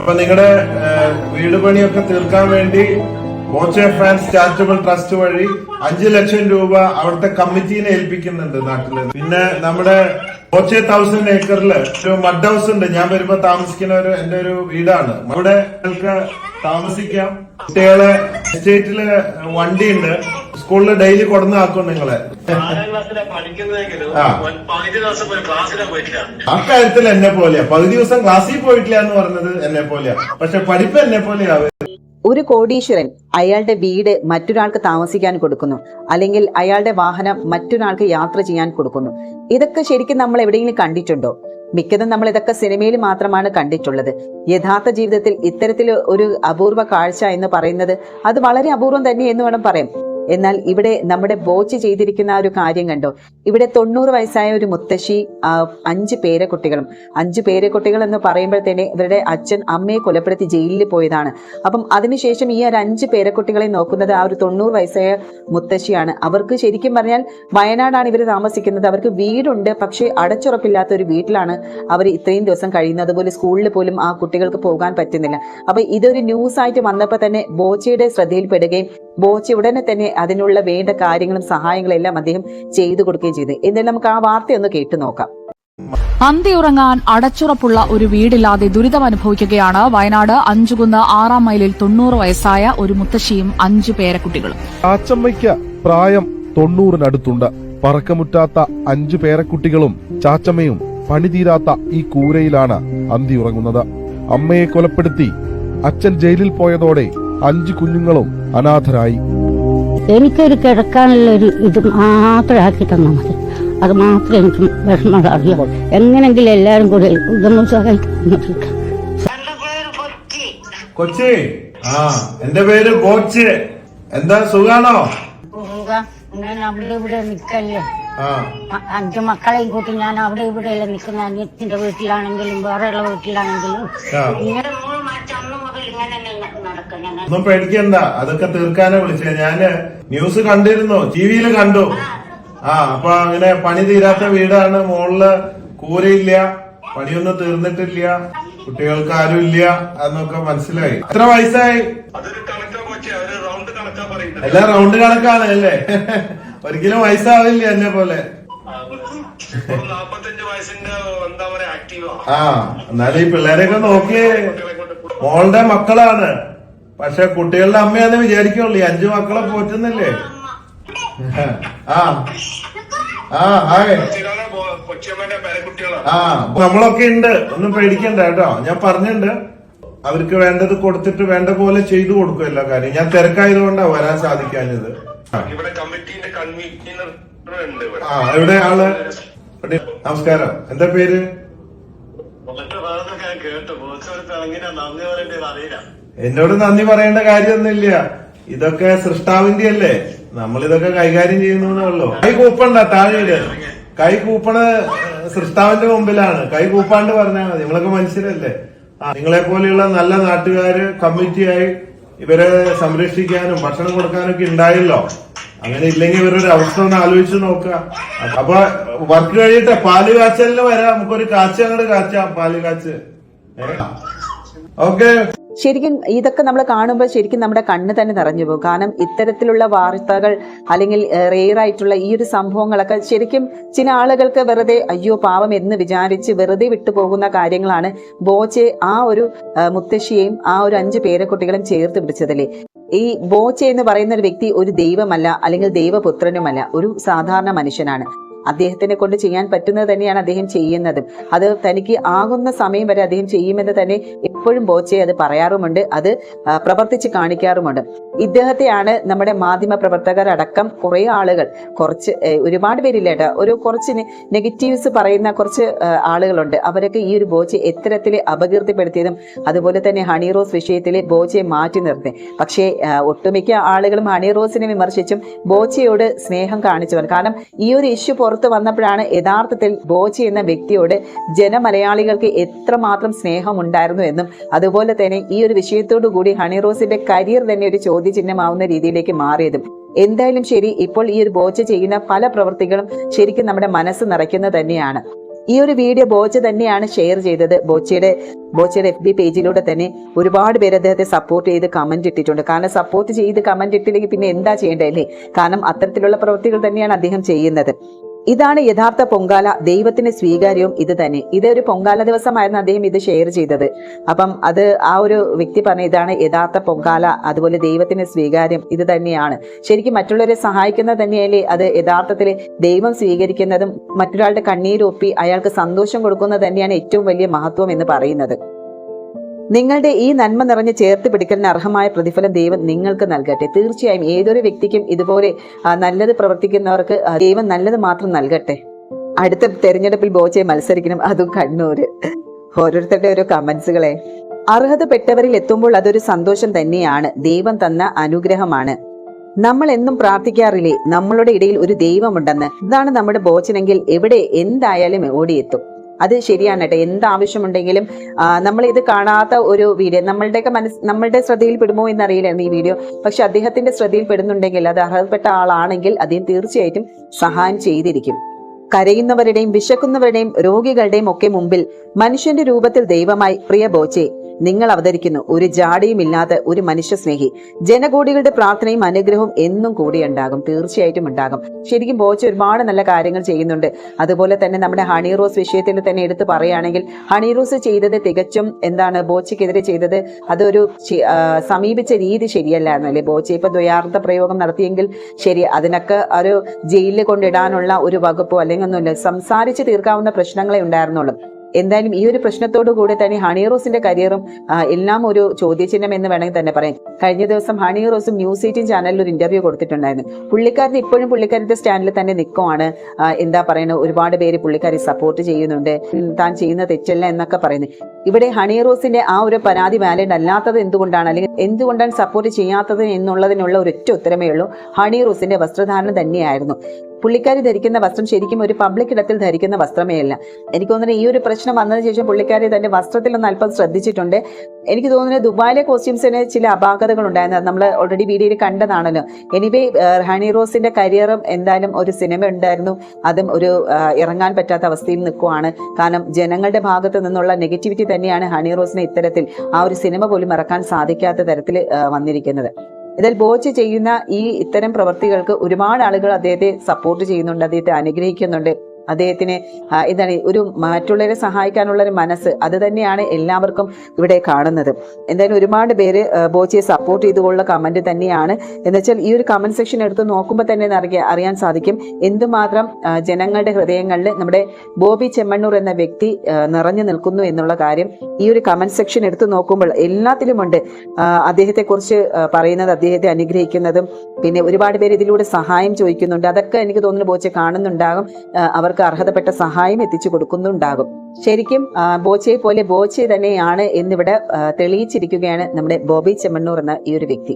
അപ്പൊ നിങ്ങളുടെ വീട് പണിയൊക്കെ തീർക്കാൻ വേണ്ടി ബോച്ചെ ഫാൻസ് ചാരിറ്റബിൾ ട്രസ്റ്റ് വഴി 5 ലക്ഷം രൂപ അവിടുത്തെ കമ്മിറ്റീനെ ഏൽപ്പിക്കുന്നുണ്ട് നാട്ടില്. പിന്നെ നമ്മുടെ ബോച്ചെ 1000 ഏക്കറില് ഒരു മഡ് ഹൗസ് ഉണ്ട്. ഞാൻ വരുമ്പോ താമസിക്കുന്ന എന്റെ ഒരു വീടാണ്. അവിടെ നിങ്ങൾക്ക് താമസിക്കാം. കുട്ടികളെ എസ്റ്റേറ്റില് വണ്ടിയുണ്ട്. സ്കൂളിൽ ഡെയിലി കൊടുന്നാക്കും നിങ്ങളെ. ആ കാര്യത്തിൽ എന്നെ പോലെയാ. പകുതി ദിവസം ക്ലാസ്സിൽ പോയിട്ടില്ല എന്ന് പറഞ്ഞത് എന്നെ പോലെയാ. പക്ഷെ പഠിപ്പ് എന്നെ പോലെയാ. ഒരു കോടീശ്വരൻ അയാളുടെ വീട് മറ്റൊരാൾക്ക് താമസിക്കാൻ കൊടുക്കുന്നു, അല്ലെങ്കിൽ അയാളുടെ വാഹനം മറ്റൊരാൾക്ക് യാത്ര ചെയ്യാൻ കൊടുക്കുന്നു. ഇതൊക്കെ ശരിക്കും നമ്മൾ എവിടെയെങ്കിലും കണ്ടിട്ടുണ്ടോ? മിക്കതും നമ്മൾ ഇതൊക്കെ സിനിമയിൽ മാത്രമാണ് കണ്ടിട്ടുള്ളത്. യഥാർത്ഥ ജീവിതത്തിൽ ഇത്തരത്തിൽ ഒരു അപൂർവ കാഴ്ച എന്ന് പറയുന്നത് അത് വളരെ അപൂർവം തന്നെ എന്ന് വേണം പറയാം. എന്നാൽ ഇവിടെ നമ്മുടെ ബോച്ച് ചെയ്തിരിക്കുന്ന ഒരു കാര്യം കണ്ടോ? ഇവിടെ 90 വയസ്സായ ഒരു മുത്തശ്ശി 5 പേരക്കുട്ടികളും 5 പേരക്കുട്ടികൾ എന്ന് പറയുമ്പോഴത്തേനെ ഇവരുടെ അച്ഛൻ അമ്മയെ കൊലപ്പെടുത്തി ജയിലിൽ പോയതാണ്. അപ്പം അതിനുശേഷം ഈ ഒരു 5 പേരക്കുട്ടികളെ നോക്കുന്നത് ആ ഒരു 90 വയസ്സായ മുത്തശ്ശിയാണ്. അവർക്ക് ശരിക്കും പറഞ്ഞാൽ വയനാടാണ് ഇവർ താമസിക്കുന്നത്. അവർക്ക് വീടുണ്ട്, പക്ഷേ അടച്ചുറപ്പില്ലാത്ത ഒരു വീട്ടിലാണ് അവർ ഇത്രയും ദിവസം കഴിയുന്നത്. അതുപോലെ സ്കൂളിൽ പോലും ആ കുട്ടികൾക്ക് പോകാൻ പറ്റുന്നില്ല. അപ്പൊ ഇതൊരു ന്യൂസ് ആയിട്ട് വന്നപ്പോൾ തന്നെ ബോച്ചയുടെ ശ്രദ്ധയിൽപ്പെടുകയും ബോച്ച ഉടനെ തന്നെ അതിനുള്ള വേണ്ട കാര്യങ്ങളും സഹായങ്ങളും എല്ലാം അദ്ദേഹം ചെയ്തു കൊടുക്കുകയും ചെയ്തു. എന്തായാലും നമുക്ക് ആ വാർത്തയൊന്ന് കേട്ടു നോക്കാം. അന്തിയുറങ്ങാൻ അടച്ചുറപ്പുള്ള ഒരു വീടില്ലാതെ ദുരിതമനുഭവിക്കുകയാണ് വയനാട് അഞ്ചുകുന്ന് 6-ാം മൈലിൽ 90 വയസ്സായ ഒരു മുത്തശ്ശിയും 5 പേരക്കുട്ടികളും. ചാച്ചമ്മയ്ക്ക് പ്രായം 90-നടുത്തുണ്ട്. പറക്കമുറ്റാത്ത 5 പേരക്കുട്ടികളും ചാച്ചമ്മയും പണിതീരാത്ത ഈ കൂരയിലാണ് അന്തിയുറങ്ങുന്നത്. അമ്മയെ കൊലപ്പെടുത്തി അച്ഛൻ ജയിലിൽ പോയതോടെ 5 കുഞ്ഞുങ്ങളും അനാഥരായി. എനിക്കൊരു കിടക്കാനുള്ള ഒരു ഇത് മാത്രം ആക്കി തന്നാൽ മതി. അത് മാത്രമേ എനിക്ക് വിഷമം അറിയാം. എങ്ങനെങ്കിലും എല്ലാരും കൂടെ ഇതൊന്നും സഹായിക്കും. കൊച്ചി, എന്റെ പേര് ബോച്ച്. എന്താ സുഖാണോ? ഞാൻ അവിടെ ഇവിടെ നിക്കല്ലേ. 5 മക്കളെയും കൂട്ടി ഞാൻ അവിടെ ഇവിടെ നിൽക്കുന്ന. അനിയത്തിന്റെ വീട്ടിലാണെങ്കിലും വേറെയുള്ള വീട്ടിലാണെങ്കിലും ഒന്നും പേടിക്കണ്ട, അതൊക്കെ തീർക്കാനാ വിളിച്ചേ. ഞാന് ന്യൂസ് കണ്ടിരുന്നു, ടിവിയിൽ കണ്ടു. അപ്പൊ അങ്ങനെ പണി തീരാത്ത വീടാണ്. മുകളില് കൂരയില്ല, പണിയൊന്നും തീർന്നിട്ടില്ല, കുട്ടികൾക്ക് ആരും ഇല്ല എന്നൊക്കെ മനസ്സിലായി. എത്ര വയസ്സായി? എല്ലാം റൗണ്ട് കണക്കാണ് അല്ലേ? ഒരിക്കലും വയസ്സാവില്ല എന്നെ പോലെ. എന്നാലും ഈ പിള്ളേരെയൊക്കെ നോക്കിയേ. മോളുടെ മക്കളാണ്, പക്ഷെ കുട്ടികളുടെ അമ്മയാന്ന് വിചാരിക്കുള്ളൂ. 5 മക്കളെ പോറ്റുന്നില്ലേ? നമ്മളൊക്കെ ഉണ്ട്, ഒന്നും പേടിക്കണ്ട കേട്ടോ. ഞാൻ പറഞ്ഞിട്ടുണ്ട്, അവർക്ക് വേണ്ടത് കൊടുത്തിട്ട് വേണ്ട പോലെ ചെയ്തു കൊടുക്കും എല്ലാ കാര്യം. ഞാൻ തിരക്കായതുകൊണ്ടാ വരാൻ സാധിക്കാഞ്ഞത്. എവിടെ ആള്? നമസ്കാരം, എന്താ പേര്? എന്നോട് നന്ദി പറയേണ്ട കാര്യമൊന്നുമില്ല. ഇതൊക്കെ സൃഷ്ടാവിന്റെ അല്ലേ, നമ്മളിതൊക്കെ കൈകാര്യം ചെയ്യുന്നേ ഉള്ളൂ. കൈ കൂപ്പണ്ട, താഴെ കൈ കൂപ്പണ സൃഷ്ടാവിന്റെ മുമ്പിലാണ്. കൈ കൂപ്പാണ്ട് പറഞ്ഞാൽ മതി. നിങ്ങളൊക്കെ മനുഷ്യരല്ലേ. നിങ്ങളെ പോലെയുള്ള നല്ല നാട്ടുകാര് കമ്മിറ്റിയായി ഇവരെ സംരക്ഷിക്കാനും ഭക്ഷണം കൊടുക്കാനൊക്കെ ഉണ്ടായല്ലോ. അങ്ങനെ ഇല്ലെങ്കിൽ ഇവരൊരു അവസ്ഥ ഒന്ന് ആലോചിച്ച് നോക്കുക. അപ്പൊ വർക്ക് കഴിയട്ടെ, പാല് കാച്ചലിന് വരാം. നമുക്കൊരു കാച്ച അങ്ങോട്ട് കാച്ചാം, പാല് കാച്ച്. ഓക്കെ. ശരിക്കും ഇതൊക്കെ നമ്മൾ കാണുമ്പോൾ ശരിക്കും നമ്മുടെ കണ്ണ് തന്നെ നിറഞ്ഞു പോകും. കാരണം ഇത്തരത്തിലുള്ള വാർത്തകൾ അല്ലെങ്കിൽ റെയർ ആയിട്ടുള്ള ഈ ഒരു സംഭവങ്ങളൊക്കെ ശരിക്കും ചില ആളുകൾക്ക് വെറുതെ അയ്യോ പാവം എന്ന് വിചാരിച്ച് വെറുതെ വിട്ടുപോകുന്ന കാര്യങ്ങളാണ് ബോച്ചെ ആ ഒരു മുത്തശ്ശിയെയും ആ ഒരു 5 പേരക്കുട്ടികളും ചേർത്ത് പിടിച്ചതല്ലേ. ഈ ബോച്ചെ എന്ന് പറയുന്ന ഒരു വ്യക്തി ഒരു ദൈവമല്ല, അല്ലെങ്കിൽ ദൈവപുത്രനുമല്ല, ഒരു സാധാരണ മനുഷ്യനാണ്. അദ്ദേഹത്തിനെ കൊണ്ട് ചെയ്യാൻ പറ്റുന്നത് തന്നെയാണ് അദ്ദേഹം ചെയ്യുന്നത്. അത് തനിക്ക് ആകുന്ന സമയം വരെ അദ്ദേഹം ചെയ്യുമെന്ന് തന്നെ എപ്പോഴും ബോച്ചെ അത് പറയാറുമുണ്ട്, അത് പ്രവർത്തിച്ച് കാണിക്കാറുമുണ്ട്. ഇദ്ദേഹത്തെയാണ് നമ്മുടെ മാധ്യമ പ്രവർത്തകരടക്കം കുറെ ആളുകൾ, ഒരുപാട് പേരില്ല കേട്ടോ, കുറച്ച് നെഗറ്റീവ്സ് പറയുന്ന കുറച്ച് ആളുകളുണ്ട്. അവരൊക്കെ ഈ ഒരു ബോച്ചെ എത്തരത്തിൽ അപകീർത്തിപ്പെടുത്തിയതും അതുപോലെ തന്നെ ഹണി റോസ് വിഷയത്തിലെ ബോച്ചയെ മാറ്റി നിർത്തി. പക്ഷേ ഒട്ടുമിക്ക ആളുകളും ഹണി റോസിനെ വിമർശിച്ചും ബോച്ചയോട് സ്നേഹം കാണിച്ചവർ. കാരണം ഈ ഒരു ഇഷ്യൂ പുറത്ത് വന്നപ്പോഴാണ് യഥാർത്ഥത്തിൽ ബോച്ചെ എന്ന വ്യക്തിയോട് ജനമലയാളികൾക്ക് എത്രമാത്രം സ്നേഹം ഉണ്ടായിരുന്നു എന്നും അതുപോലെ തന്നെ ഈ ഒരു വിഷയത്തോടു കൂടി ഹണി റോസിന്റെ കരിയർ തന്നെ ഒരു ചോദ്യചിഹ്നമാവുന്ന രീതിയിലേക്ക് മാറിയതും. എന്തായാലും ശരി, ഇപ്പോൾ ഈ ഒരു ബോച്ചെ ചെയ്യുന്ന പല പ്രവൃത്തികളും ശരിക്കും നമ്മുടെ മനസ്സ് നിറയ്ക്കുന്നത് തന്നെയാണ്. ഈ ഒരു വീഡിയോ ബോച്ച തന്നെയാണ് ഷെയർ ചെയ്തത്. ബോച്ചയുടെ FB പേജിലൂടെ തന്നെ ഒരുപാട് പേര് അദ്ദേഹത്തെ സപ്പോർട്ട് ചെയ്ത് കമന്റ് ഇട്ടിട്ടുണ്ട്. കാരണം സപ്പോർട്ട് ചെയ്ത് കമന്റ് ഇട്ടില്ലെങ്കിൽ പിന്നെ എന്താ ചെയ്യേണ്ടതല്ലേ? കാരണം അത്തരത്തിലുള്ള പ്രവൃത്തികൾ തന്നെയാണ് അദ്ദേഹം ചെയ്യുന്നത്. ഇതാണ് യഥാർത്ഥ പൊങ്കാല, ദൈവത്തിന് സ്വീകാര്യവും ഇത് തന്നെ. ഇതൊരു പൊങ്കാല ദിവസമായിരുന്നു അദ്ദേഹം ഇത് ഷെയർ ചെയ്തത്. അപ്പം അത് ആ ഒരു വ്യക്തി പറഞ്ഞ ഇതാണ് യഥാർത്ഥ പൊങ്കാല, അതുപോലെ ദൈവത്തിന് സ്വീകാര്യം ഇത് തന്നെയാണ്. ശരിക്കും മറ്റുള്ളവരെ സഹായിക്കുന്നത് തന്നെയല്ലേ അത് യഥാർത്ഥത്തിൽ ദൈവം സ്വീകരിക്കുന്നതും മറ്റൊരാളുടെ കണ്ണീരൊപ്പി അയാൾക്ക് സന്തോഷം കൊടുക്കുന്നത് തന്നെയാണ് ഏറ്റവും വലിയ മഹത്വം എന്ന് പറയുന്നത്. നിങ്ങളുടെ ഈ നന്മ നിറഞ്ഞ് ചേർത്ത് പിടിക്കലിന് അർഹമായ പ്രതിഫലം ദൈവം നിങ്ങൾക്ക് നൽകട്ടെ. തീർച്ചയായും ഏതൊരു വ്യക്തിക്കും ഇതുപോലെ നല്ലത് പ്രവർത്തിക്കുന്നവർക്ക് ദൈവം നല്ലത് മാത്രം നൽകട്ടെ. അടുത്ത തെരഞ്ഞെടുപ്പിൽ ബോച്ചെ മത്സരിക്കണം, അതും കണ്ണൂര്. ഓരോരുത്തരുടെ ഓരോ കമന്റ്സുകളെ. അർഹതപ്പെട്ടവരിൽ എത്തുമ്പോൾ അതൊരു സന്തോഷം തന്നെയാണ്, ദൈവം തന്ന അനുഗ്രഹമാണ്. നമ്മൾ എന്നും പ്രാർത്ഥിക്കാറില്ലേ നമ്മളുടെ ഇടയിൽ ഒരു ദൈവമുണ്ടെന്ന്? ഇതാണ് നമ്മുടെ ബോച്ചനെങ്കിൽ എവിടെ എന്തായാലും ഓടിയെത്തും. അത് ശരിയാണ് കേട്ടോ. എന്താവശ്യമുണ്ടെങ്കിലും നമ്മൾ ഇത് കാണാത്ത ഒരു വീഡിയോ നമ്മളുടെ ശ്രദ്ധയിൽ പെടുമോ എന്നറിയില്ലായിരുന്നു ഈ വീഡിയോ. പക്ഷെ അദ്ദേഹത്തിന്റെ ശ്രദ്ധയിൽ പെടുന്നുണ്ടെങ്കിൽ, അത് അർഹതപ്പെട്ട ആളാണെങ്കിൽ അദ്ദേഹം തീർച്ചയായിട്ടും സഹായം ചെയ്തിരിക്കും. കരയുന്നവരുടെയും വിശക്കുന്നവരുടെയും രോഗികളുടെയും ഒക്കെ മുമ്പിൽ മനുഷ്യന്റെ രൂപത്തിൽ ദൈവമായി പ്രിയ ബോച്ചെ നിങ്ങൾ അവതരിക്കുന്നു. ഒരു ജാടിയും ഇല്ലാത്ത ഒരു മനുഷ്യ സ്നേഹി. ജനകോടികളുടെ പ്രാർത്ഥനയും അനുഗ്രഹവും എന്നും കൂടി ഉണ്ടാകും, തീർച്ചയായിട്ടും ഉണ്ടാകും. ശരിക്കും ബോച്ച ഒരുപാട് നല്ല കാര്യങ്ങൾ ചെയ്യുന്നുണ്ട്. അതുപോലെ തന്നെ നമ്മുടെ ഹണി റോസ് വിഷയത്തിൽ തന്നെ എടുത്ത് പറയുകയാണെങ്കിൽ, ഹണി റോസ് ചെയ്തത് തികച്ചും ബോച്ചയ്ക്കെതിരെ ചെയ്തത് അതൊരു സമീപിച്ച രീതി ശരിയല്ലായിരുന്നു അല്ലെ? ബോച്ച ഇപ്പൊ ദ്വയാർത്ഥ പ്രയോഗം നടത്തിയെങ്കിൽ ശരി, അതിനൊക്കെ ഒരു ജയിലിൽ കൊണ്ടിടാനുള്ള ഒരു വകുപ്പോ അല്ലെങ്കിൽ ഒന്നുമില്ല, സംസാരിച്ച് തീർക്കാവുന്ന പ്രശ്നങ്ങളെ ഉണ്ടായിരുന്നുള്ളൂ. എന്തായാലും ഈ ഒരു പ്രശ്നത്തോടു കൂടി തന്നെ ഹണി റോസിന്റെ കരിയറും എല്ലാം ഒരു ചോദ്യചിഹ്നം എന്ന് വേണമെങ്കിൽ തന്നെ പറയാം. കഴിഞ്ഞ ദിവസം ഹണി റോസും ന്യൂസ് 18 ചാനലിൽ ഒരു ഇന്റർവ്യൂ കൊടുത്തിട്ടുണ്ടായിരുന്നു. പുള്ളിക്കാരൻ ഇപ്പോഴും പുള്ളിക്കാരന്റെ സ്റ്റാൻഡിൽ തന്നെ നിൽക്കുവാണ്. എന്താ പറയുന്നത്, ഒരുപാട് പേര് പുള്ളിക്കാരി സപ്പോർട്ട് ചെയ്യുന്നുണ്ട്, താൻ ചെയ്യുന്ന തെറ്റല്ല എന്നൊക്കെ പറയുന്നത്. ഇവിടെ ഹണി റോസിന്റെ ആ ഒരു പരാതി വാലിഡ് അല്ലാത്തത് എന്തുകൊണ്ടാണ്, അല്ലെങ്കിൽ എന്തുകൊണ്ടാണ് സപ്പോർട്ട് ചെയ്യാത്തത് എന്നുള്ളതിനുള്ള ഒരൊറ്റ ഉത്തരമേ ഉള്ളൂ. ഹണി റോസിന്റെ വസ്ത്രധാരണം തന്നെയായിരുന്നു. പുള്ളിക്കാരി ധരിക്കുന്ന വസ്ത്രം ശരിക്കും ഒരു പബ്ലിക് ഇടത്തിൽ ധരിക്കുന്ന വസ്ത്രമേ അല്ല. എനിക്ക് തോന്നുന്നത് ഈ ഒരു പ്രശ്നം വന്നതിന് ശേഷം പുള്ളിക്കാരി തന്റെ വസ്ത്രത്തിലൊന്ന് അല്പം ശ്രദ്ധിച്ചിട്ടുണ്ട്. എനിക്ക് തോന്നുന്നത് ദുബായിലെ കോസ്റ്റ്യൂംസിന് ചില അപാകതകൾ ഉണ്ടായിരുന്നു, നമ്മൾ ഓൾറെഡി വീഡിയോയിൽ കണ്ടതാണല്ലോ. എനിവേ ഹണി റോസിന്റെ കരിയറും എന്തായാലും ഒരു സിനിമ ഉണ്ടായിരുന്നു, അതും ഒരു ഇറങ്ങാൻ പറ്റാത്ത അവസ്ഥയിൽ നിൽക്കുവാണ്. കാരണം ജനങ്ങളുടെ ഭാഗത്ത് നിന്നുള്ള നെഗറ്റിവിറ്റി തന്നെയാണ് ഹണി റോസിനെ ഇത്തരത്തിൽ ആ ഒരു സിനിമ പോലും ഇറക്കാൻ സാധിക്കാത്ത തരത്തിൽ വന്നിരിക്കുന്നത്. ഇതിൽ ബോച്ച ചെയ്യുന്ന ഈ ഇത്തരം പ്രവർത്തികൾക്ക് ഒരുപാട് ആളുകൾ അദ്ദേഹത്തെ സപ്പോർട്ട് ചെയ്യുന്നുണ്ട്, അദ്ദേഹത്തെ അനുഗ്രഹിക്കുന്നുണ്ട്. അദ്ദേഹത്തിന് എന്താണ് ഒരു മറ്റുള്ളവരെ സഹായിക്കാനുള്ള ഒരു മനസ്സ്, അത് തന്നെയാണ് എല്ലാവർക്കും ഇവിടെ കാണുന്നത്. എന്തായാലും ഒരുപാട് പേര് ബോച്ചയെ സപ്പോർട്ട് ചെയ്തുകൊണ്ടുള്ള കമന്റ് തന്നെയാണ്. എന്നുവെച്ചാൽ ഈ ഒരു കമന്റ് സെക്ഷൻ എടുത്ത് നോക്കുമ്പോൾ തന്നെ അറിയാൻ സാധിക്കും എന്തുമാത്രം ജനങ്ങളുടെ ഹൃദയങ്ങളിൽ നമ്മുടെ ബോബി ചെമ്മണ്ണൂർ എന്ന വ്യക്തി നിറഞ്ഞു നിൽക്കുന്നു എന്നുള്ള കാര്യം. ഈ ഒരു കമന്റ് സെക്ഷൻ എടുത്ത് നോക്കുമ്പോൾ എല്ലാത്തിലുമുണ്ട് അദ്ദേഹത്തെ കുറിച്ച് പറയുന്നത്, അദ്ദേഹത്തെ അനുഗ്രഹിക്കുന്നതും. പിന്നെ ഒരുപാട് പേര് ഇതിലൂടെ സഹായം ചോദിക്കുന്നുണ്ട്. അതൊക്കെ എനിക്ക് തോന്നുന്നു ബോച്ച കാണുന്നുണ്ടാകും, അവർക്ക് അർഹതപ്പെട്ട സഹായം എത്തിച്ചു കൊടുക്കുന്നുണ്ടാകും. ശരിക്കും ബോച്ചയെ പോലെ ബോച്ച തന്നെയാണ് എന്നിവിടെ തെളിയിച്ചിരിക്കുകയാണ് നമ്മുടെ ബോബി ചെമ്മണ്ണൂർ എന്ന ഈ ഒരു വ്യക്തി.